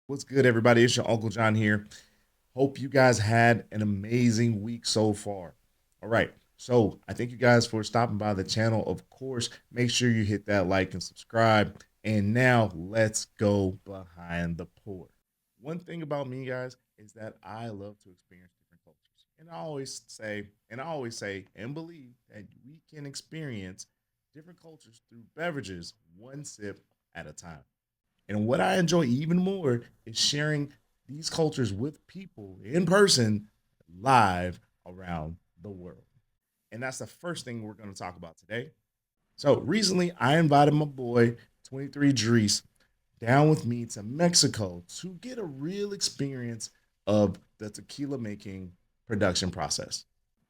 What's good, everybody? It's your Uncle John here. Hope you guys had an amazing week so far. All right. So, I thank you guys for stopping by the channel. Of course, make sure you hit that like and subscribe. And now, let's go behind the pour. One thing about me, guys, is that I love to experience different cultures. And I always say and believe that we can experience different cultures through beverages, one sip at a time. And what I enjoy even more is sharing these cultures with people in person live around the world. And that's the first thing we're going to talk about today. So recently, I invited my boy, 23 Dries, down with me to Mexico to get a real experience of the tequila making production process.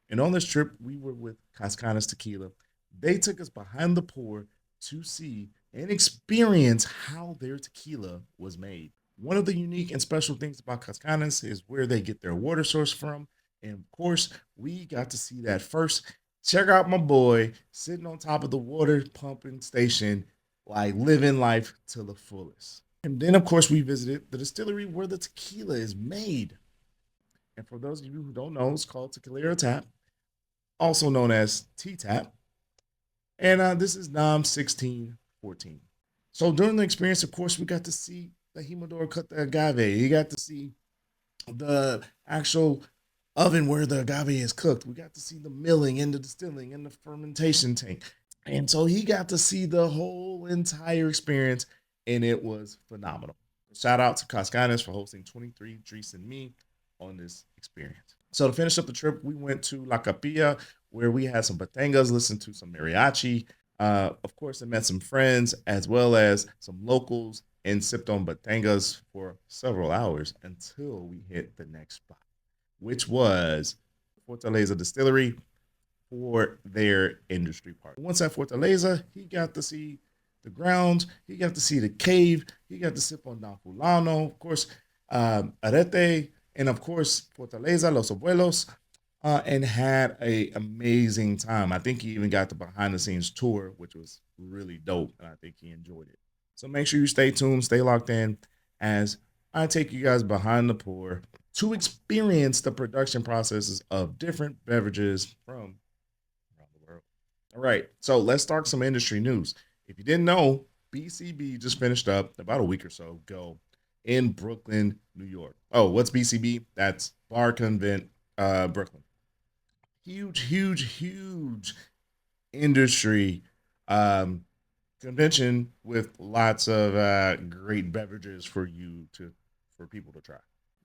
And on this trip, we were with Cazcanes Tequila. They took us behind the pour to see and experience how their tequila was made. One of the unique and special things about Cazcanes is where they get their water source from. And of course, we got to see that first. Check out my boy sitting on top of the water pumping station, like living life to the fullest. And then, of course, we visited the distillery where the tequila is made. And for those of you who don't know, it's called Tequila Tap, also known as T-Tap. And this is NOM 1614. So during the experience, of course, we got to see the Humidor cut the agave. You got to see the actual oven where the agave is cooked. We got to see the milling and the distilling and the fermentation tank. And so he got to see the whole entire experience, and it was phenomenal. Shout out to Cascanes for hosting 23 Dries and me on this experience. So to finish up the trip, we went to La Capilla where we had some batangas, listened to some mariachi. Of course, I met some friends as well as some locals and sipped on batangas for several hours until we hit the next spot, which was Fortaleza Distillery for their industry park. Once at Fortaleza, he got to see the grounds, he got to see the cave, he got to sip on Don Fulano, of course, Arete, and of course, Fortaleza, Los Abuelos, and had a amazing time. I think he even got the behind the scenes tour, which was really dope, and I think he enjoyed it. So make sure you stay tuned, stay locked in, as I take you guys behind the pour to experience the production processes of different beverages from around the world. All right, so let's start some industry news. If you didn't know, BCB just finished up about a week or so ago in Brooklyn, New York. Oh, what's BCB? That's Bar Convent Brooklyn. Huge, huge, huge industry um, convention with lots of great beverages for people to try.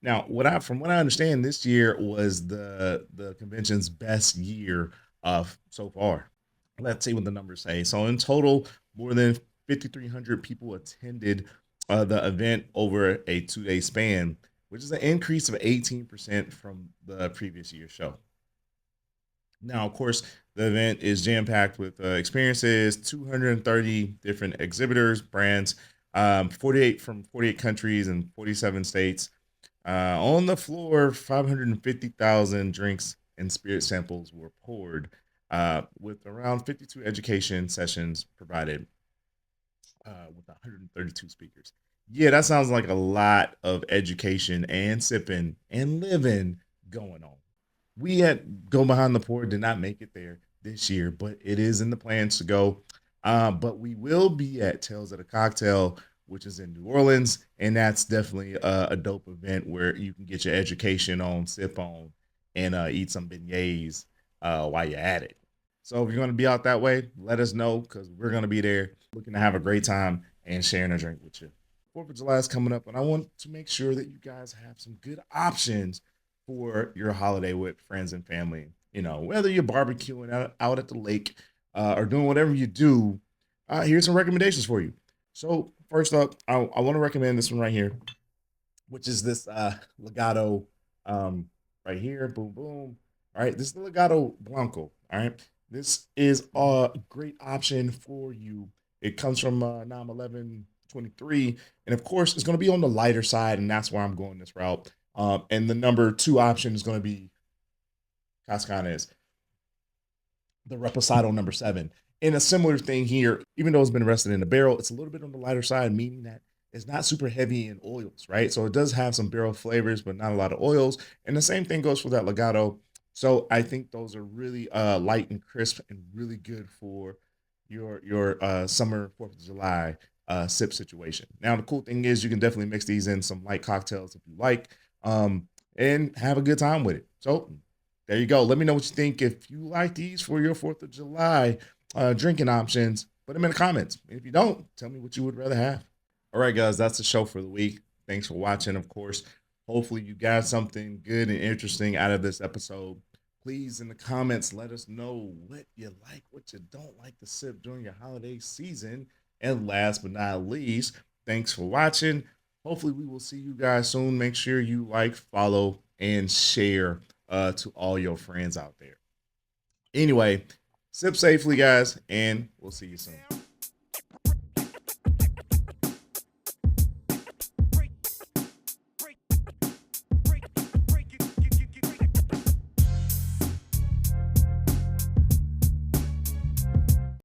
Now, from what I understand, this year was the convention's best year of so far. Let's see what the numbers say. So in total, more than 5,300 people attended the event over a 2 day span, which is an increase of 18% from the previous year's show. Now, of course, the event is jam packed with experiences, 230 different exhibitors, brands, 48 from 48 countries and 47 states. On the floor, 550,000 drinks and spirit samples were poured, with around 52 education sessions provided with 132 speakers. Yeah, that sounds like a lot of education and sipping and living going on. We at Go Behind the Pour did not make it there this year, but it is in the plans to go. But we will be at Tales of the Cocktail, which is in New Orleans, and that's definitely a dope event where you can get your education on, sip on, and eat some beignets while you're at it. So if you're going to be out that way, let us know because we're going to be there looking to have a great time and sharing a drink with you. 4th of July is coming up, and I want to make sure that you guys have some good options for your holiday with friends and family. You know, whether you're barbecuing out at the lake or doing whatever you do, here's some recommendations for you. So, first up, I want to recommend this one right here, which is this Legado right here. Boom, boom. All right, this is the Legado Blanco. All right, this is a great option for you. It comes from NAM 1123, and of course, it's going to be on the lighter side, and that's why I'm going this route. And the number two option is going to be Cascanes, the Reposado number 7. And a similar thing here, even though it's been rested in a barrel, it's a little bit on the lighter side, meaning that it's not super heavy in oils, right? So it does have some barrel flavors, but not a lot of oils. And the same thing goes for that Legado. So I think those are really light and crisp and really good for your summer 4th of July sip situation. Now the cool thing is you can definitely mix these in some light cocktails if you like, um, and have a good time with it. So there you go. Let me know what you think if you like these for your 4th of July drinking options. Put them in the comments. If you don't, tell me what you would rather have. All right, guys, that's the show for the week. Thanks for watching, of course. Hopefully, you got something good and interesting out of this episode. Please, in the comments, let us know what you like, what you don't like to sip during your holiday season. And last but not least, thanks for watching. Hopefully, we will see you guys soon. Make sure you like, follow, and share to all your friends out there. Anyway, sip safely, guys, and we'll see you soon.